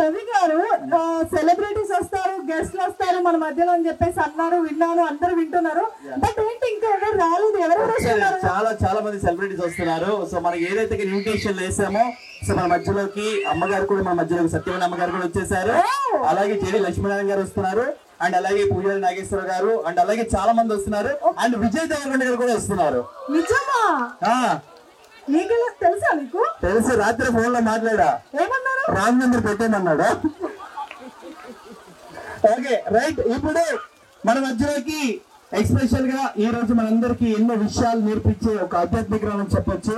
రవి గారు సెలబ్రిటీస్ వస్తారు, గెస్ట్లు వస్తారు మన మధ్యలో అని చెప్పేసి అన్నారు, విన్నాను, అందరూ వింటున్నారు. బట్ ఏంటి ఇంకా ఎవరు రాలేదు? ఎవరెవరు వస్తున్నారు? చాలా మంది సెలబ్రిటీస్ వస్తున్నారు. సో మనకి ఏదైతే ఇన్విటేషన్ వేసామో, సో మన మధ్యలోకి అమ్మగారు కూడా, మన మధ్యలోకి సత్యవతి అమ్మగారు కూడా వచ్చేసారు. అలాగే జేడి లక్ష్మీనారాయణ గారు వస్తున్నారు, అండ్ అలాగే పూజారి నాగేశ్వర గారు, అండ్ అలాగే చాలా మంది వస్తున్నారు, అండ్ విజయ్ దేవరకొండ గారు కూడా వస్తున్నారు. నిజమా? నీకు తెలుసా? నీకు తెలుసు, రాత్రి ఫోన్ లో మాట్లాడా. ఏమన్నారు? రాంగ్ నెంబర్ పెట్టేమన్నాడు. Okay right. ఇప్పుడు మన మధ్యలోకి ఎక్స్పెషల్ గా ఈ రోజు మనందరికి ఎన్నో విషయాలు నేర్పించే ఒక ఆధ్యాత్మిక రామని చెప్పొచ్చు,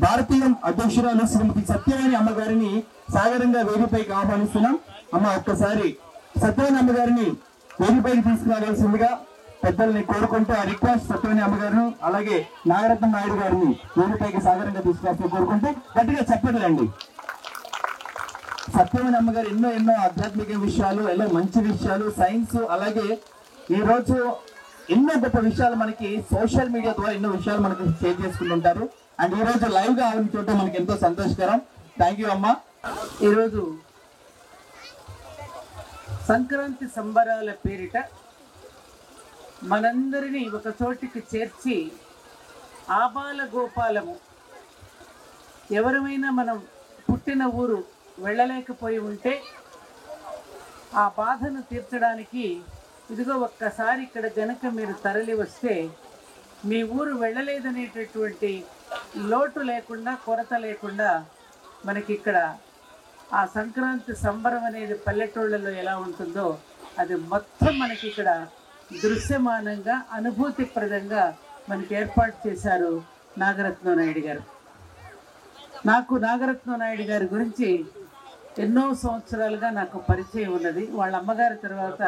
భారతీయం అధ్యక్షురాలు శ్రీమతి సత్యవాణి అమ్మగారిని సాగరంగా వేదికపైకి ఆహ్వానిస్తున్నాం. అమ్మ ఒక్కసారి సత్యవాణి అమ్మగారిని వేదికపైకి తీసుకురావాల్సిందిగా పెద్దల్ని కోరుకుంటూ ఆ రిక్వెస్ట్ సత్యవాణి అమ్మగారు అలాగే నాగరత్నం నాయుడు గారిని వేదికపైకి సాగరంగా తీసుకురావాల్సి కోరుకుంటూ గట్టిగా చెప్పట్లండి. సత్యవాణి అమ్మగారు ఎన్నో ఆధ్యాత్మిక విషయాలు, ఎన్నో మంచి విషయాలు, సైన్స్, అలాగే ఈ రోజు ఎన్నో గొప్ప విషయాలు మనకి సోషల్ మీడియా ద్వారా ఎన్నో విషయాలు మనకి షేర్ చేసుకుంటుంటారు. అండ్ ఈ రోజు లైవ్ గా ఆవిడ చూడటం మనకి ఎంతో సంతోషకరం. థ్యాంక్ యూ అమ్మా. ఈరోజు సంక్రాంతి సంబరాల పేరిట మనందరినీ ఒక చోటికి చేర్చి ఆబాల గోపాలము ఎవరమైనా మనం పుట్టిన ఊరు వెళ్ళలేకపోయి ఉంటే ఆ బాధను తీర్చడానికి ఇదిగో ఒక్కసారి ఇక్కడ గనక మీరు తరలి వస్తే మీ ఊరు వెళ్ళలేదనేటటువంటి లోటు లేకుండా, కొరత లేకుండా మనకి ఇక్కడ ఆ సంక్రాంతి సంబరం అనేది పల్లెటూళ్ళలో ఎలా ఉంటుందో అది మొత్తం మనకి ఇక్కడ దృశ్యమానంగా, అనుభూతిప్రదంగా మనకి ఏర్పాటు చేశారు నాగరత్నం నాయుడు గారు. నాకు నాగరత్నం నాయుడు గారి గురించి ఎన్నో సంవత్సరాలుగా నాకు పరిచయం ఉన్నది. వాళ్ళ అమ్మగారి తర్వాత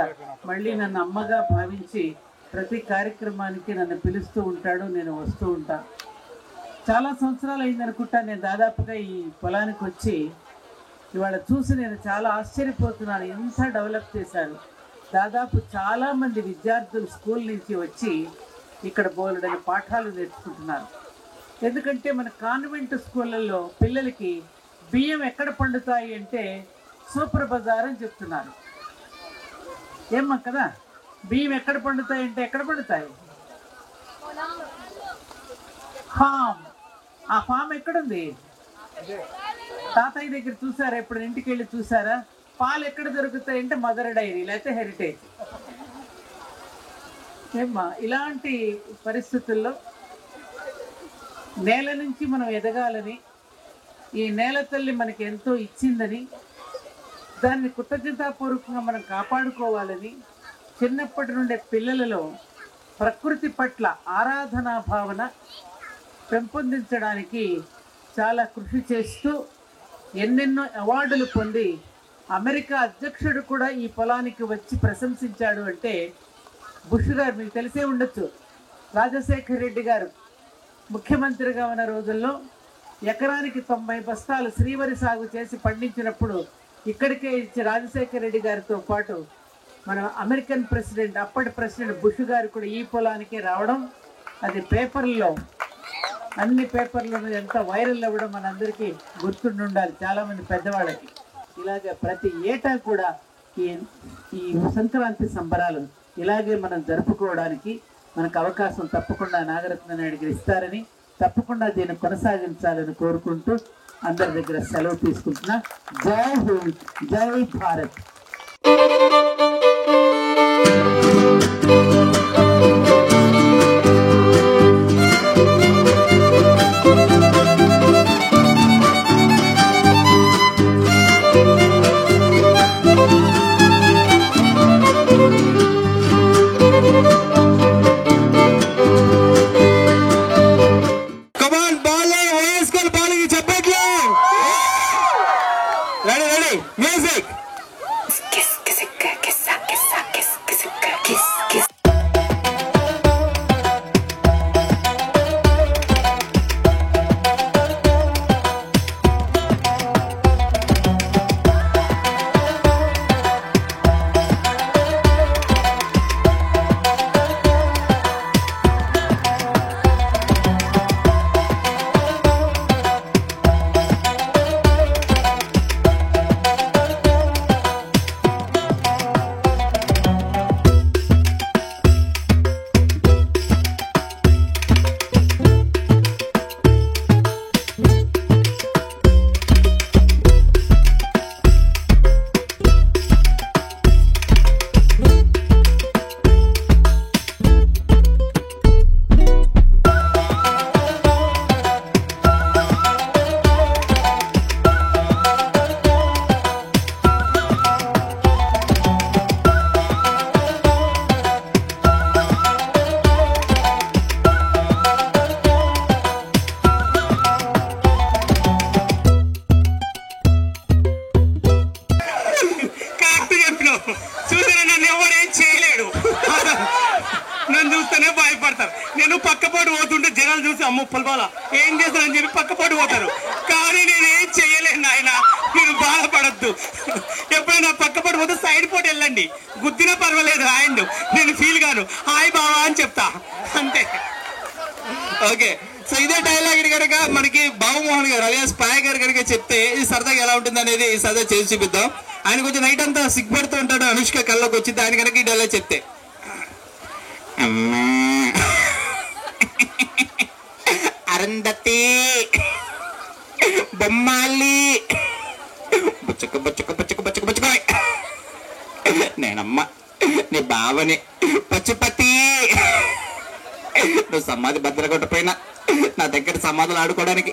మళ్ళీ నన్ను అమ్మగా భావించి ప్రతి కార్యక్రమానికి నన్ను పిలుస్తూ ఉంటాడు, నేను వస్తూ ఉంటాను. చాలా సంవత్సరాలు అయిందనుకుంటా నేను దాదాపుగా ఈ పొలానికి వచ్చి. ఇవాళ చూసి నేను చాలా ఆశ్చర్యపోతున్నాను, ఎంత డెవలప్ చేశారు. దాదాపు చాలామంది విద్యార్థులు స్కూల్ నుంచి వచ్చి ఇక్కడ బోలెడని పాఠాలు నేర్చుకుంటున్నారు. ఎందుకంటే మన కాన్వెంట్ స్కూళ్ళల్లో పిల్లలకి బియ్యం ఎక్కడ పండుతాయి అంటే సూపర్ బజార్ అని చెప్తున్నారు. ఏమ్మా కదా, బియ్యం ఎక్కడ పండుతాయి అంటే ఎక్కడ పండుతాయి? ఫామ్. ఆ ఫామ్ ఎక్కడుంది? తాతయ్య దగ్గర చూసారా? ఇప్పుడు ఇంటికి వెళ్ళి చూసారా? పాలు ఎక్కడ దొరుకుతాయి అంటే మదర్ డైరీ లేకపోతే హెరిటేజ్. ఏమ్మా, ఇలాంటి పరిస్థితుల్లో నేల నుంచి మనం ఎదగాలని, ఈ నేల తల్లి మనకి ఎంతో ఇచ్చిందని, దాన్ని కృతజ్ఞతాపూర్వకంగా మనం కాపాడుకోవాలని చిన్నప్పటి నుండే పిల్లలలో ప్రకృతి పట్ల ఆరాధనా భావన పెంపొందించడానికి చాలా కృషి చేస్తూ ఎన్నెన్నో అవార్డులు పొంది అమెరికా అధ్యక్షుడు కూడా ఈ పొలానికి వచ్చి ప్రశంసించాడు అంటే బుష్ గారు మీకు తెలిసే ఉండొచ్చు. రాజశేఖర్ రెడ్డి గారు ముఖ్యమంత్రిగా ఉన్న రోజుల్లో ఎకరానికి 90 బస్తాలు శ్రీవరి సాగు చేసి పండించినప్పుడు ఇక్కడికే ఇచ్చి రాజశేఖర్ రెడ్డి గారితో పాటు మన అమెరికన్ ప్రెసిడెంట్, అప్పటి ప్రెసిడెంట్ బుష్ గారు కూడా ఈ పొలానికే రావడం, అది పేపర్లో, అన్ని పేపర్లను ఎంత వైరల్ అవ్వడం మనందరికీ గుర్తుండాలి, చాలామంది పెద్దవాళ్ళకి. ఇలాగే ప్రతి ఏటా కూడా ఈ సంక్రాంతి సంబరాలు ఇలాగే మనం జరుపుకోవడానికి మనకు అవకాశం తప్పకుండా నాగరత్న నాయుడు గారు ఇస్తారని, తప్పకుండా దీన్ని కొనసాగించాలని కోరుకుంటూ అందరి దగ్గర సెలవు తీసుకుంటున్నా. జై హింద్, జై Bharat. Music. Kiss, kiss, kiss, kiss, kiss, kiss, kiss, kiss, kiss. ముప్పలు బాల ఏం చేస్తారని చెప్పి పక్క పడిపోతారు. కానీ నేనేం చెయ్యలేను ఆయన, మీరు బాధపడద్దు. ఎప్పుడైనా పక్క పడిపోతే సైడ్ పోటీ వెళ్ళండి, గుద్దినా పర్వాలేదు హ్యాండ్, నేను ఫీల్ కాను, హాయ్ బావా అని చెప్తా అంతే. ఓకే, సో ఇదే డైలాగ్ కనుక మనకి బాబుమోహన్ గారు అలియాస్ పాయ గారు కనుక చెప్తే ఇది సరదాగా ఎలా ఉంటుంది అనేది సరదా చేసి చూపిద్దాం. ఆయన కొంచెం నైట్ అంతా సిగ్గుపడుతూ ఉంటాడు, అనుష్క కళ్ళకి వచ్చింది ఆయన కనుక ఈ డైలాగ్ చెప్తే. అరుంధతి బొమ్మాలి బుచ్చక బుచ్చక బుచ్చక బుచ్చక బుచ్చక నేనమ్మ నీ బావని పచ్చిపతి. నువ్వు సమాధి భద్ర కొట్టపోయినా నా దగ్గర సమాధులు ఆడుకోవడానికి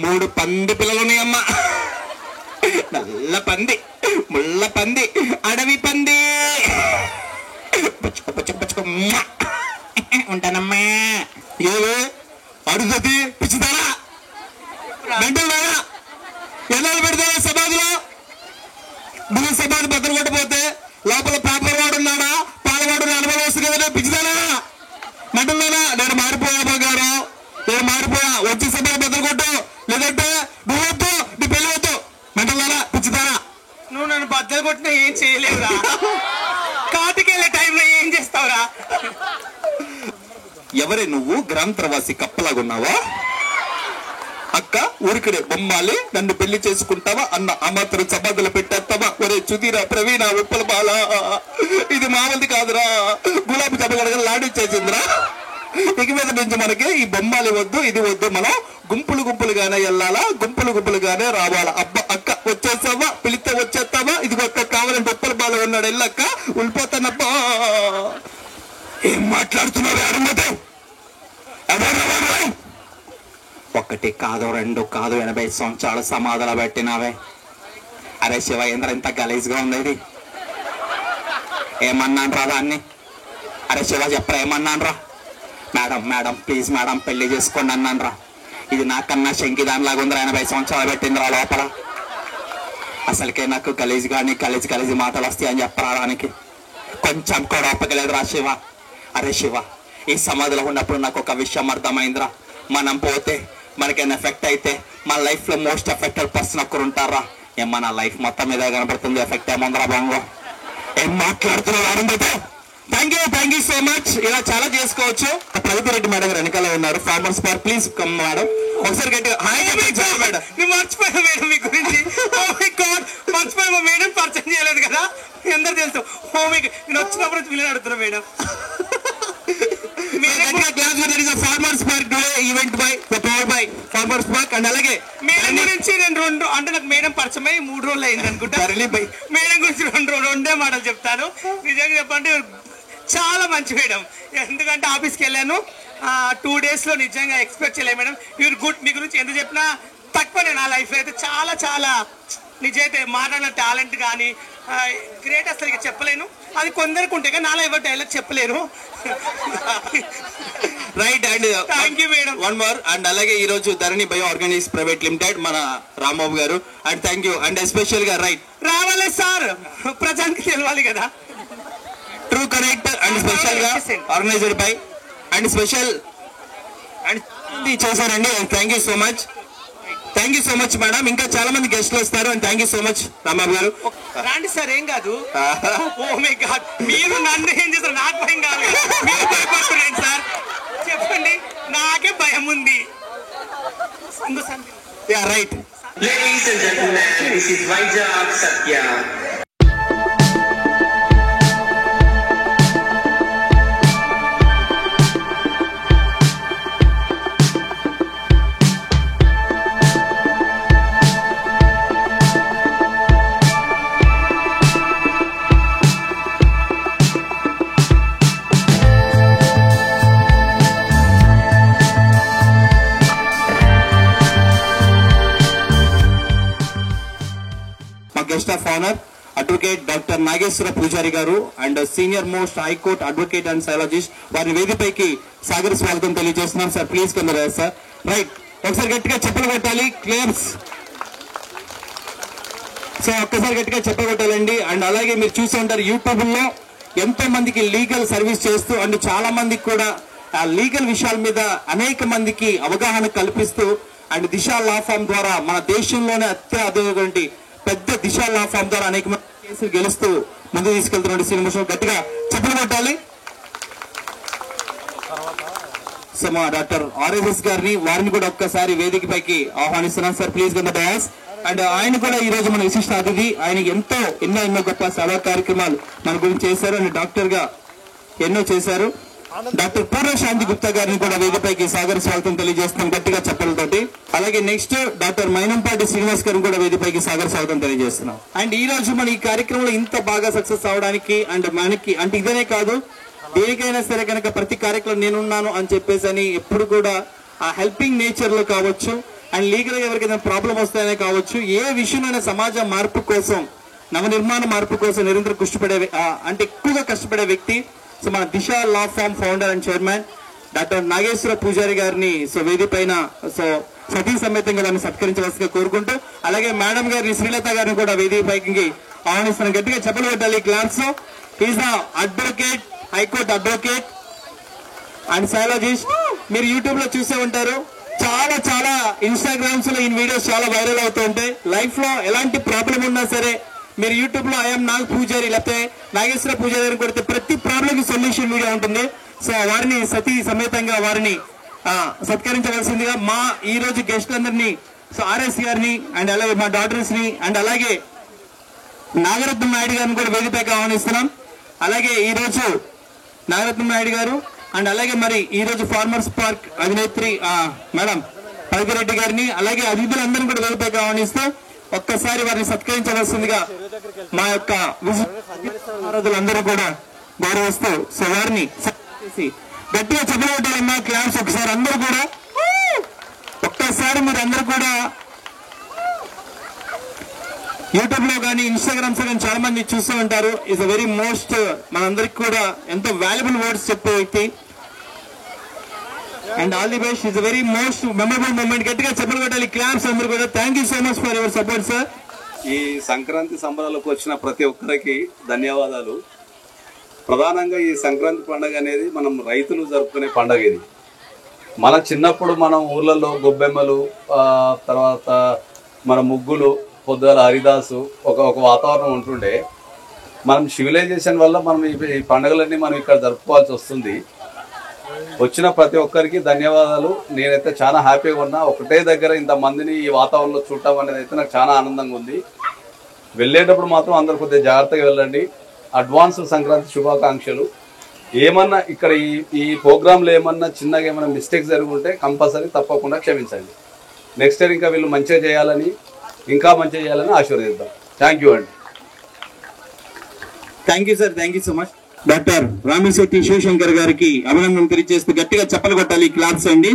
3 పంది పిల్లలు ఉన్నాయమ్మా. నల్ల పంది, ముళ్ళ పంది, అడవి పంది. పుచ్చుక పుచ్చుక పుచ్చుక ఉంటానమ్మా. ఏవే అడుగుతుంది పిచ్చిదారా, మెంటల్దారా, ఎలా పెడతావా సమాధిలో? నువ్వు సమాధి భద్ర కొట్టపోతే లోపల పేపర్ వాడు ఉన్నాడా, పాలవాడు అనుభవం వస్తుంది కదా పిచ్చిదారా, మెంటల్దారా. నేను మారిపోయా గారు, నేను మారిపోయా, వచ్చి సమాధి భద్ర కొట్టు, లేదంటే నువ్వు వద్దు, నీ పెళ్లి వద్దు. మెంటల్దారా పిచ్చిదారా, నువ్వు నన్ను బద్దలు కొట్టినా ఏం చేయలేవురా, కాటికెళ్ళే టైంలో ఏం చేస్తావురా? ఎవరే నువ్వు గ్రాంతరవాసి కప్పలాగున్నావా? అక్క ఊరికడే బొమ్మాలి, నన్ను పెళ్లి చేసుకుంటావా అన్న ఆ మాత్రం సమాధులు పెట్టేస్తావా? ఒరే చుదీరా ప్రవీణ ఉప్పల బాల, ఇది మామూలుది కాదురా, గులాబీ జబ్బగడగా లాడిచ్చేసిందిరా. ఇక మీద నుంచి మనకి ఈ బొమ్మాలి వద్దు, ఇది వద్దు, మనం గుంపులు గుంపులుగానే వెళ్ళాలా, గుంపులు గుంపులుగానే రావాలా. అబ్బా అక్క వచ్చేస్తావా, పిలిస్తే వచ్చేస్తావా? ఇదిగో అక్క కావాలంటే ఉప్పల బాల ఉన్నాడు, వెళ్ళక్క ఉల్లిపోతానబ్బా. ఏం మాట్లాడుతున్నావు అరుంధతి? ఒకటి కాదు, 2 కాదు, 80 సంవత్సరాలు సమాధులు పెట్టినావే. అరే శివ ఏంద్ర ఇంత గలీజ్గా ఉంది ఇది? ఏమన్నాను రా దాన్ని? అరే శివ చెప్పరా ఏమన్నాను రా? మేడం మేడం ప్లీజ్ మేడం పెళ్లి చేసుకోండి అన్నాను రా. ఇది నాకన్నా శంకి దానిలాగా ఉందిరా, 80 సంవత్సరాలు పెట్టిందిరా లోపల. అసలుకే నాకు గలీజ్ కానీ గలీజ్ మాటలు వస్తాయి అని చెప్పరాడానికి కొంచెం కూడా ఒప్పగలేదు రా శివ. అరే శివ, ఈ సమాధిలో ఉన్నప్పుడు నాకు ఒక విషయం అర్థమైందిరా, మనం పోతే మనకైనా ఎఫెక్ట్ అయితే మన లైఫ్ లో మోస్ట్ ఎఫెక్టెడ్ పర్సన్ ఒక్కరు ఉంటారా. ఏమన్నా నా లైఫ్ మొత్తం మీద కనబడుతుంది, ఎఫెక్ట్ ఏముందిరా బొంగో? ఏం మాట్లాడుతున్నారు Arundhati? Thank you so much. ఇలా చాలా చేసుకోవచ్చు. ప్రగతి రెడ్డి మేడం గారు వెనకాల ఉన్నారు, farmers park, please come madam. ఒకసారి గట్టి మేడం. మర్చిపోయా మేడం మీ గురించి. మర్చిపోయా మేడం, పరిచయం చేయలేదు కదా, అందరు తెలుసు. నేను వచ్చినప్పుడు పిల్లలు అడుగుతున్నా madam. Farmers park event by farmers park and అలాగే మేడం గురించి నేను 2 అంటే నాకు మేడం పరిచయం 3 రోజులు అయింది అనుకుంటా. మేడం గురించి 2 మాటలు చెప్తాను. నిజంగా చెప్పంటే చాలా మంచి మేడం. ఎందుకంటే ఆఫీస్కి వెళ్ళాను 2 డేస్లో, నిజంగా ఎక్స్పెక్ట్ చేయలేదు మేడం. Your good. మీ గురించి ఎంత చెప్పినా తక్కువనే. నా లైఫ్ అయితే చాలా చాలా నిజమైతే మాట్లాడిన టాలెంట్ కానీ గ్రేట్, అసలు ఇక చెప్పలేను. అది కొందరికి ఉంటే కానీ నాలో ఎవరు డైలాగ్ చెప్పలేను. Right. And thank you madam. One more. And అలాగే ఈ రోజు Dharani bio organics private limited మన Rambabu garu, and thank you. And special గా రైట్ రావాలి సార్, ప్రజానికి తెలవాలి కదా. ట్రూ కనెక్ట్ అండ్ స్పెషల్ గా organized by and special and చేశారండి. Thank you so much. Thank you so much madam. ఇంకా చాలా మంది గెస్ట్లు వస్తారు. And thank you so much Rambabu garu. రాండి సార్. ఏం కాదు. ఓ మై గాడ్, మీరు నన్ను ఏం చేస్తారు? నాకు భయం కాదు, మీరు భయపడుతున్నాను సార్. చెప్పండి, నాకే భయం ఉంది. Yeah right. Ladies and gentlemen, this is Vijay Satya. Guest of honour advocate doctor Nageswara Pujari garu and senior most high court advocate and psychologist, వారిని వేదికపైకి సాగర స్వాగతం తెలియజేస్తున్నాం. సార్ ప్లీజ్ కొందరు సార్. రైట్. ఒకసారి గట్టిగా చెప్పులు కొట్టాలి. క్లియర్స్. సో ఒక్కసారి గట్టిగా చెప్పలు కొట్టాలండి. అండ్ అలాగే మీరు చూసి ఉంటారు యూట్యూబ్ లో ఎంతో మందికి లీగల్ సర్వీస్ చేస్తూ అండ్ చాలా మందికి కూడా ఆ లీగల్ విషయాల మీద అనేక మందికి అవగాహన కల్పిస్తూ అండ్ దిశ లా ఫామ్ ద్వారా మన దేశంలోనే అత్యధికటువంటి పెద్ద దిశ లా ఫామ్ ద్వారా అనేక మంది కేసులు గెలుస్తూ ముందుకు తీసుకెళ్తున్న శ్రీనివాసరావు గట్టిగా చెప్పలు కొట్టాలి. సో మా డాక్టర్ ఆర్ఎస్ఎస్ గారిని వారిని కూడా ఒక్కసారి వేదికపైకి ఆహ్వానిస్తున్నాం sir, please gun the dais. And ఆయన కూడా ఈ రోజు మన విశిష్ట అతిథి. ఆయన ఎన్నో గొప్ప సేవా కార్యక్రమాలు మన గురించి చేశారు అండ్ డాక్టర్ గా ఎన్నో చేశారు. డాక్టర్ పూర్ణశాంతి గుప్తా గారిని కూడా వేదికపైకి సాగర స్వాగతం తెలియజేస్తున్నాం గట్టిగా చెప్పలతోటి. అలాగే నెక్స్ట్ డాక్టర్ మైనంపాటి శ్రీనివాస్ గారిని కూడా వేదికపైకి సాగర స్వాగతం తెలియజేస్తున్నాం. అండ్ ఈ రోజు మన ఈ కార్యక్రమంలో ఇంత బాగా సక్సెస్ అవడానికి అండ్ మనకి అంటే ఇదనే కాదు, దేనికైనా సరే కనుక ప్రతి కార్యక్రమం నేనున్నాను అని చెప్పేసి అని ఎప్పుడు కూడా ఆ హెల్పింగ్ నేచర్ లో కావచ్చు అండ్ లీగల్ గా ఎవరికైనా ప్రాబ్లం వస్తాయనే కావచ్చు, ఏ విషయంలో సమాజ మార్పు కోసం నవనిర్మాణ మార్పు కోసం నిరంతరం అంటే ఎక్కువగా కష్టపడే వ్యక్తి సో మన Disha law firm founder and chairman doctor Nageswara Pujari గారిని సో వేది పైన సో సతీ సమేతంగా దాన్ని సత్కరించవలసిగా కోరుకుంటూ, అలాగే మేడం గారిని శ్రీలత గారిని కూడా వేది పైకి ఆహ్వానిస్తున్న గట్టిగా చెప్పలు పెట్టాలి క్లాస్ లో. Is the advocate, high court advocate and psychologist. మీరు యూట్యూబ్ లో చూసే ఉంటారు, చాలా చాలా ఇన్స్టాగ్రామ్స్ లో ఈ వీడియోస్ చాలా వైరల్ అవుతూ ఉంటాయి. లైఫ్ లో ఎలాంటి ప్రాబ్లం ఉన్నా సరే మీరు యూట్యూబ్ లో ఐఎమ్ నాగ్ పూజారి లేకపోతే నాగేశ్వర పూజారి అని కొడితే ప్రతి ప్రాబ్లం కి సొల్యూషన్ వీడియో ఉంటుంది. సో వారిని సతీ సమేతంగా వారిని సత్కరించవలసిందిగా మా ఈ రోజు గెస్టులందరినీ సో ఆర్ఎస్ గారిని అండ్ అలాగే మా డాక్టర్స్ ని అండ్ అలాగే నాగరత్నం నాయుడు గారిని కూడా వేదికపైకి ఆహ్వానిస్తున్నాం. అలాగే ఈ రోజు నాగరత్నం నాయుడు గారు అండ్ అలాగే మరి ఈ రోజు ఫార్మర్స్ పార్క్ అధినేత్రి మేడం పల్కిరెడ్డి గారిని అలాగే అతిథులందరినీ కూడా వేదికపైకి ఆహ్వానిస్తూ ఒక్కసారి వారిని సత్కరించవలసిందిగా మా యొక్క విజయారందరూ కూడా గౌరవిస్తూ సో వారిని గట్టిగా చెప్పబట్టాలమ్మా క్లాస్. ఒకసారి అందరూ కూడా ఒక్కసారి మీరు అందరూ కూడా యూట్యూబ్ లో కానీ ఇన్స్టాగ్రామ్స్ లో కానీ చాలా మంది చూస్తూ ఉంటారు. ఇస్ అ వెరీ మోస్ట్ మనందరికి కూడా ఎంతో వాల్యుబుల్ వర్డ్స్ చెప్పే వ్యక్తి and all the best. Is a very most memorable moment. గట్టిగా చెప్పలు కొట్టాలి క్లాప్స్ అందరూ కూడా. Thank you so much for your support sir. ఈ సంక్రాంతి సంబరాలకు వచ్చిన ప్రతి ఒక్కరికి ధన్యవాదాలు. ప్రధానంగా ఈ సంక్రాంతి పండుగ అనేది మనం రైతులు జరుపుకునే పండుగ. ఇది మన చిన్నప్పుడు మనం ఊర్లలో గొబ్బెమ్మలు తర్వాత మన ముగ్గులు పొద్దుల హరిదాసు ఒక వాతావరణం ఉంటుండే. మనం సివిలైజేషన్ వల్ల మనం ఈ పండుగలన్నీ మనం ఇక్కడ జరుపుకోవాల్సి వస్తుంది. వచ్చిన ప్రతి ఒక్కరికి ధన్యవాదాలు. నేనైతే చాలా హ్యాపీగా ఉన్నా. ఒకటే దగ్గర ఇంతమందిని ఈ వాతావరణంలో చూడటం అనేది అయితే నాకు చాలా ఆనందంగా ఉంది. వెళ్ళేటప్పుడు మాత్రం అందరు కొద్దిగా జాగ్రత్తగా వెళ్ళండి. అడ్వాన్స్ సంక్రాంతి శుభాకాంక్షలు. ఏమన్నా ఇక్కడ ఈ ప్రోగ్రాంలో ఏమన్నా చిన్నగా ఏమన్నా మిస్టేక్స్ జరుగుంటే కంపల్సరీ తప్పకుండా క్షమించండి. నెక్స్ట్ ఇయర్ ఇంకా వీళ్ళు మంచిగా చేయాలని ఇంకా మంచిగా చేయాలని ఆశీర్వదిద్దాం. థ్యాంక్ యూ అండి. Thank you sir, thank you so much. Doctor Ramishetti Shivashankar గారికి అభినందన తెలియజేస్తూ గట్టిగా చప్పలు కొట్టాలి క్లాప్స్ అండి.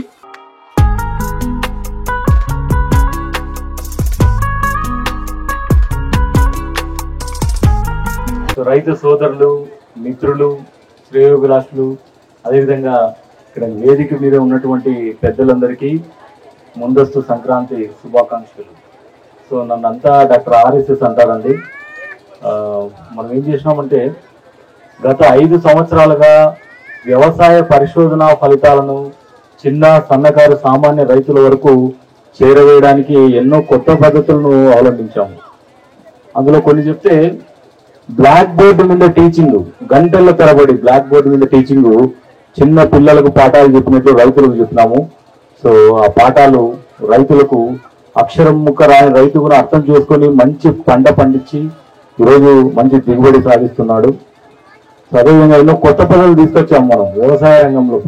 రైతు సోదరులు, మిత్రులు, శ్రేయోభిలాషులు, అదేవిధంగా ఇక్కడ వేదిక మీద ఉన్నటువంటి పెద్దలందరికీ ముందస్తు సంక్రాంతి శుభాకాంక్షలు. సో నన్నంతా డాక్టర్ ఆర్ఎస్ఎస్ అంటారండి. మనం ఏం చేసినామంటే గత 5 సంవత్సరాలుగా వ్యవసాయ పరిశోధన ఫలితాలను చిన్న సన్నకారు సామాన్య రైతుల వరకు చేరవేయడానికి ఎన్నో కొత్త పద్ధతులను అవలంబించాము. అందులో కొన్ని చెప్తే బ్లాక్ బోర్డు మీద టీచింగ్, గంటల తరబడి బ్లాక్ బోర్డు మీద టీచింగ్, చిన్న పిల్లలకు పాఠాలు చెప్పినట్లు రైతులకు చెప్పినాము. సో ఆ పాఠాలు రైతులకు అక్షరం ముక్క రాని రైతు కూడా అర్థం చేసుకొని మంచి పంట పండించి ఈరోజు మంచి దిగుబడి సాధిస్తున్నాడు. సో అదేవిధంగా ఎన్నో కొత్త పనులు తీసుకొచ్చాము మనం వ్యవసాయ రంగంలో.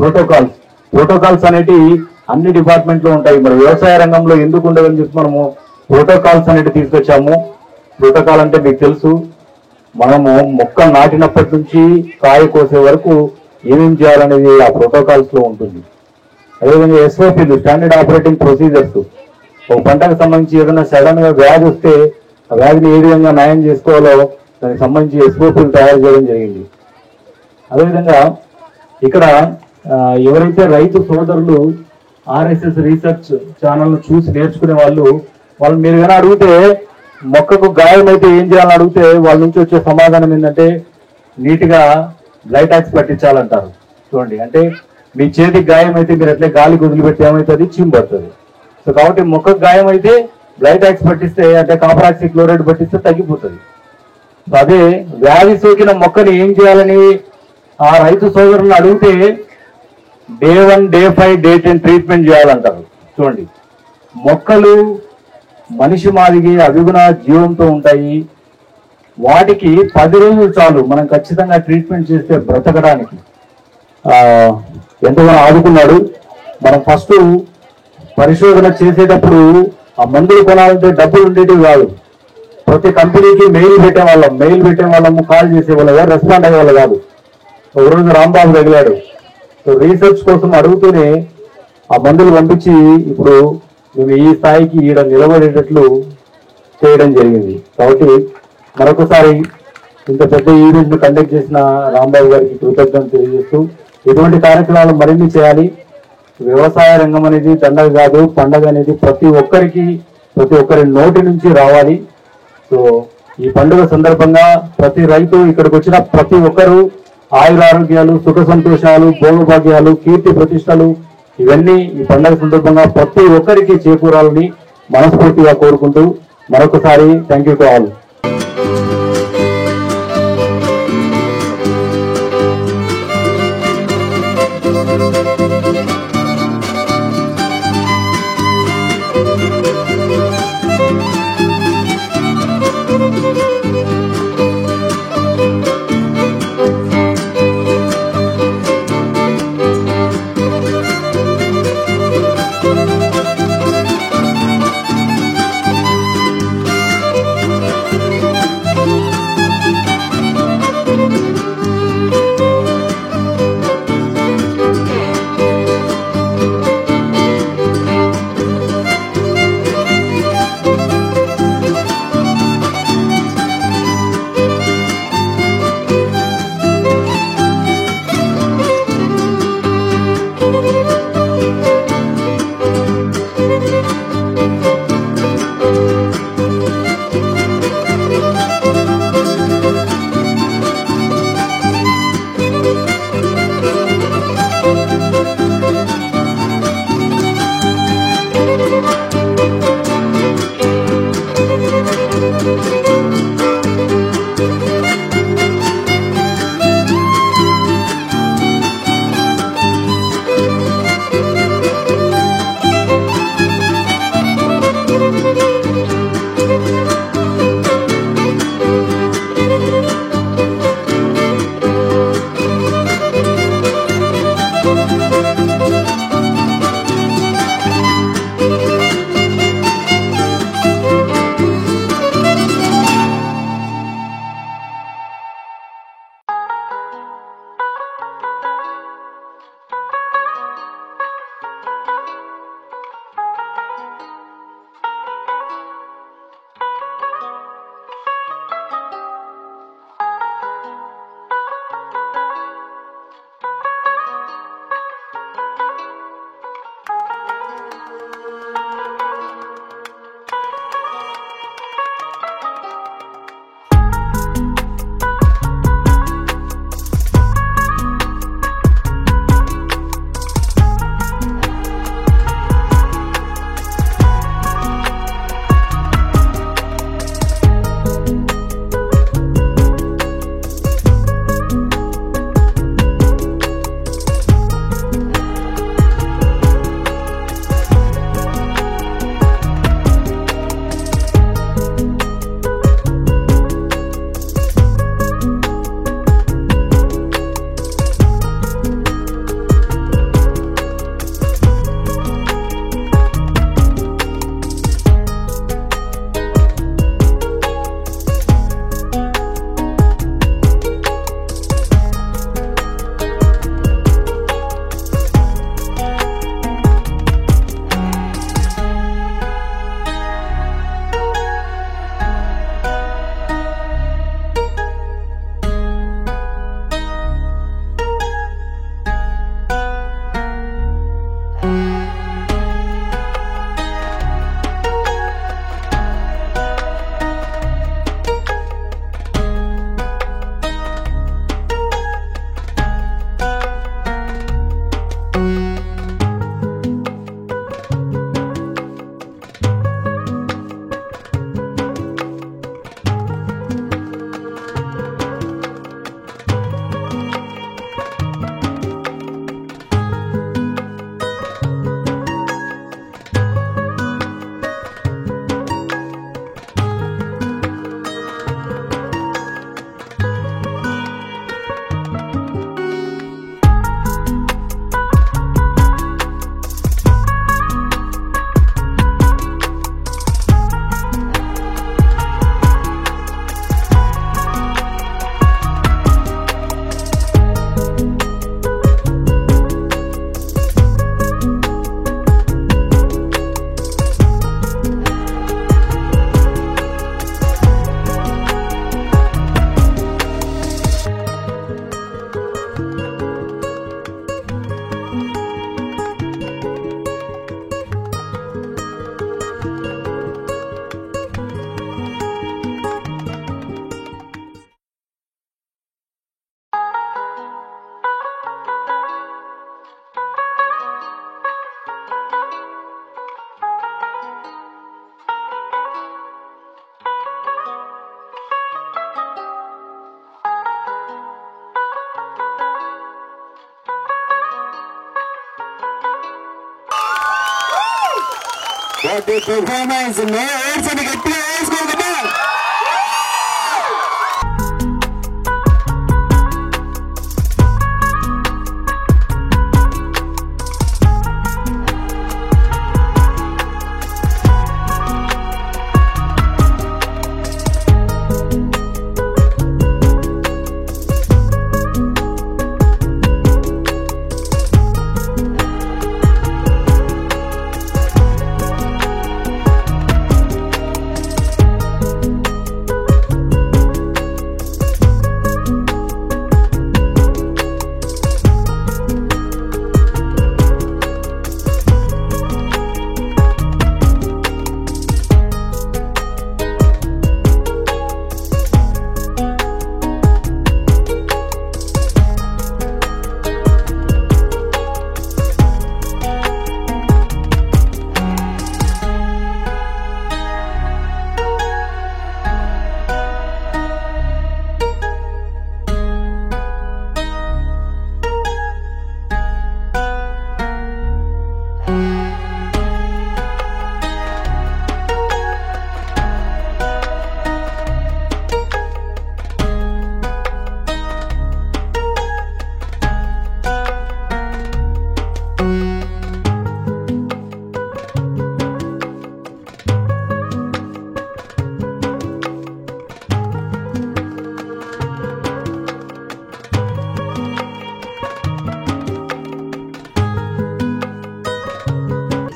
ప్రోటోకాల్స్ అనేటివి అన్ని డిపార్ట్మెంట్లో ఉంటాయి. మరి వ్యవసాయ రంగంలో ఎందుకు ఉండదని చెప్పి మనము ప్రోటోకాల్స్ అనేటివి తీసుకొచ్చాము. ప్రోటోకాల్ అంటే మీకు తెలుసు, మనము మొక్క నాటినప్పటి నుంచి కాయ కోసే వరకు ఏమేం చేయాలనేది ఆ ప్రోటోకాల్స్ లో ఉంటుంది. అదేవిధంగా ఎస్ఓపీలు, స్టాండర్డ్ ఆపరేటింగ్ ప్రొసీజర్స్. ఒక పంటకు సంబంధించి ఏదైనా సడన్ గా వ్యాధి వస్తే ఆ వ్యాధిని ఏ విధంగా నయం చేసుకోవాలో దానికి సంబంధించి ఎస్ఓపీలు తయారు చేయడం జరిగింది. అదేవిధంగా ఇక్కడ ఎవరైతే రైతు సోదరులు ఆర్ఎస్ఎస్ రీసెర్చ్ ఛానల్ చూసి నేర్చుకునే వాళ్ళు మీరు కానీ అడిగితే మొక్కకు గాయం అయితే ఏం చేయాలని అడిగితే వాళ్ళ నుంచి వచ్చే సమాధానం ఏంటంటే నీట్గా బ్లైటాక్స్ పట్టించాలంటారు. చూడండి, అంటే మీ చేతికి గాయం అయితే మీరు అట్లే గాలికి వదిలిపెట్టి ఏమవుతుంది, చీము పడుతుంది. సో కాబట్టి మొక్కకు గాయం అయితే బ్లైటాక్స్ పట్టిస్తే అంటే కాపర్ ఆక్సీ క్లోరైడ్ పట్టిస్తే తగ్గిపోతుంది. సో అదే వ్యాధి సోకిన మొక్కని ఏం చేయాలని ఆ రైతు సోదరులను అడిగితే డే 1, డే 5, డే 10 ట్రీట్మెంట్ చేయాలంటారు. చూడండి, మొక్కలు మనిషి మాదిరి అభిగుణ జీవంతో ఉంటాయి. వాటికి 10 రోజులు చాలు మనం ఖచ్చితంగా ట్రీట్మెంట్ చేస్తే బ్రతకడానికి. ఎంతగానో ఆదుకున్నాడు. మనం ఫస్ట్ పరిశోధన చేసేటప్పుడు ఆ మందులు కొనాలంటే డబ్బులు ఉండేటివి కాదు. ప్రతి కంపెనీకి మెయిల్ పెట్టేవాళ్ళము, కాల్ చేసేవాళ్ళం, ఎవరు రెస్పాండ్ అయ్యేవాళ్ళు కాదు. ఒకరోజు రాంబాబు తగిలాడు. సో రీసెర్చ్ కోసం అడుగుతూనే ఆ మందులు పంపించి ఇప్పుడు మేము ఈ స్థాయికి ఈడ నిలబడేటట్లు చేయడం జరిగింది. కాబట్టి మరొకసారి ఇంత పెద్ద ఈవెంట్ ను కండక్ట్ చేసిన రాంబాబు గారికి కృతజ్ఞతలు తెలియజేస్తూ ఇటువంటి కార్యక్రమాలు మరిన్ని చేయాలి. వ్యవసాయ రంగం అనేది దండగ కాదు, పండగ అనేది ప్రతి ఒక్కరి నోటి నుంచి రావాలి. సో ఈ పండుగ సందర్భంగా ప్రతి రైతు ఇక్కడికి వచ్చిన ప్రతి ఒక్కరూ ఆయురారోగ్యాలు, సుఖ సంతోషాలు, భోగభాగ్యాలు, కీర్తి ప్రతిష్టలు ఇవన్నీ ఈ పండుగ సందర్భంగా ప్రతి ఒక్కరికి చేకూరాలని మనస్ఫూర్తిగా కోరుకుంటూ మరొకసారి thank you to all. What a performance. గట్టిగా వేసుకోగలరా?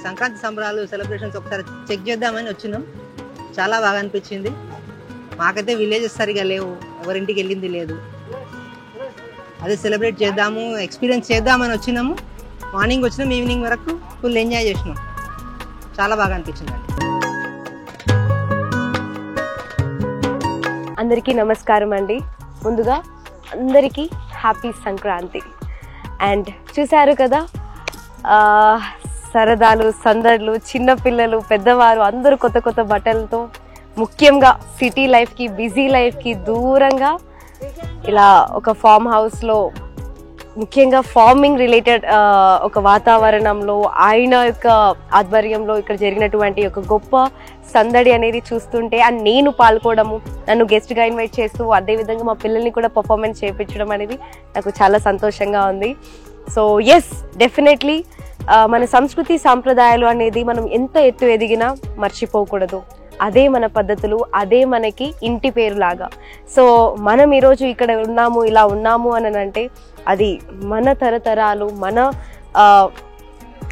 సంక్రాంతి సంబరాలు సెలబ్రేషన్స్ ఒకసారి చెక్ చేద్దామని వచ్చినాం. చాలా బాగా అనిపించింది. మాకైతే విలేజెస్ సరిగా లేవు, ఎవరింటికి వెళ్ళింది లేదు. అదే సెలబ్రేట్ చేద్దాము, ఎక్స్పీరియన్స్ చేద్దామని వచ్చినాము. మార్నింగ్ వచ్చినాం, ఈవినింగ్ వరకు ఫుల్ ఎంజాయ్ చేసినాం. చాలా బాగా అనిపించింది. అందరికీ నమస్కారం అండి. ముందుగా అందరికీ హ్యాపీ సంక్రాంతి. అండ్ చూశారు కదా, సరదాలు, సందడులు, చిన్నపిల్లలు, పెద్దవారు అందరూ కొత్త కొత్త బట్టలతో, ముఖ్యంగా సిటీ లైఫ్కి, బిజీ లైఫ్కి దూరంగా ఇలా ఒక ఫామ్ హౌస్లో, ముఖ్యంగా ఫార్మింగ్ రిలేటెడ్ ఒక వాతావరణంలో ఆయన యొక్క ఆధ్వర్యంలో ఇక్కడ జరిగినటువంటి ఒక గొప్ప సందడి అనేది చూస్తుంటే, అండ్ నేను పాల్గొనడము, నన్ను గెస్ట్గా ఇన్వైట్ చేస్తూ అదేవిధంగా మా పిల్లల్ని కూడా పర్ఫార్మెన్స్ చేయించడం అనేది నాకు చాలా సంతోషంగా ఉంది. సో ఎస్, డెఫినెట్లీ మన సంస్కృతి సాంప్రదాయాలు అనేది మనం ఎంత ఎత్తు ఎదిగినా మర్చిపోకూడదు. అదే మన పద్ధతులు, అదే మనకి ఇంటి పేరు లాగా. సో మనం ఈరోజు ఇక్కడ ఉన్నాము, ఇలా ఉన్నాము అని అంటే అది మన తరతరాలు, మన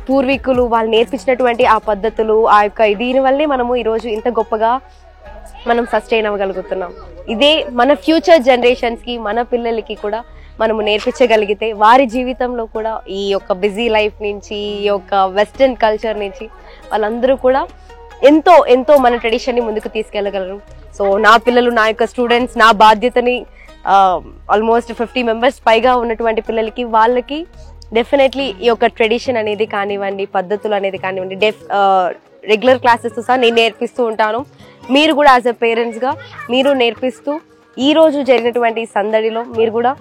పూర్వీకులు వాళ్ళు నేర్పించినటువంటి ఆ పద్ధతులు, ఆ యొక్క దీనివల్లే మనము ఈరోజు ఇంత గొప్పగా మనం సస్టైన్ అవ్వగలుగుతున్నాం. ఇదే మన ఫ్యూచర్ జనరేషన్స్కి, మన పిల్లలకి కూడా మనము నేర్పించగలిగితే వారి జీవితంలో కూడా ఈ యొక్క బిజీ లైఫ్ నుంచి, ఈ యొక్క వెస్టర్న్ కల్చర్ నుంచి వాళ్ళందరూ కూడా ఎంతో ఎంతో మన ట్రెడిషన్ని ముందుకు తీసుకెళ్ళగలరు. సో నా పిల్లలు, నా యొక్క స్టూడెంట్స్, నా బాధ్యతని ఆల్మోస్ట్ 50 మెంబర్స్ పైగా ఉన్నటువంటి పిల్లలకి, వాళ్ళకి డెఫినెట్లీ ఈ యొక్క ట్రెడిషన్ అనేది కానివ్వండి, పద్ధతులు అనేది కానివ్వండి, రెగ్యులర్ క్లాసెస్ సహా నేను నేర్పిస్తూ ఉంటాను. మీరు కూడా యాజ్ ఎ పేరెంట్స్గా మీరు నేర్పిస్తూ ఈరోజు జరిగినటువంటి సందడిలో మీరు కూడా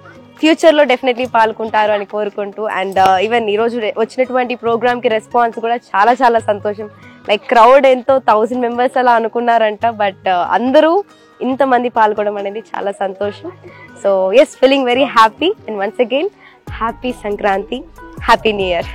ఫ్యూచర్లో డెఫినెట్లీ పాల్గొంటారు అని కోరుకుంటూ, అండ్ ఈవెన్ ఈరోజు వచ్చినటువంటి ప్రోగ్రామ్కి రెస్పాన్స్ కూడా చాలా చాలా సంతోషం. లైక్ క్రౌడ్ ఎంతో 1000 మెంబర్స్ అలా అనుకున్నారంట, బట్ అందరూ ఇంతమంది పాల్గొనడం అనేది చాలా సంతోషం. So yes, feeling very happy. And once again happy Sankranti, happy new year.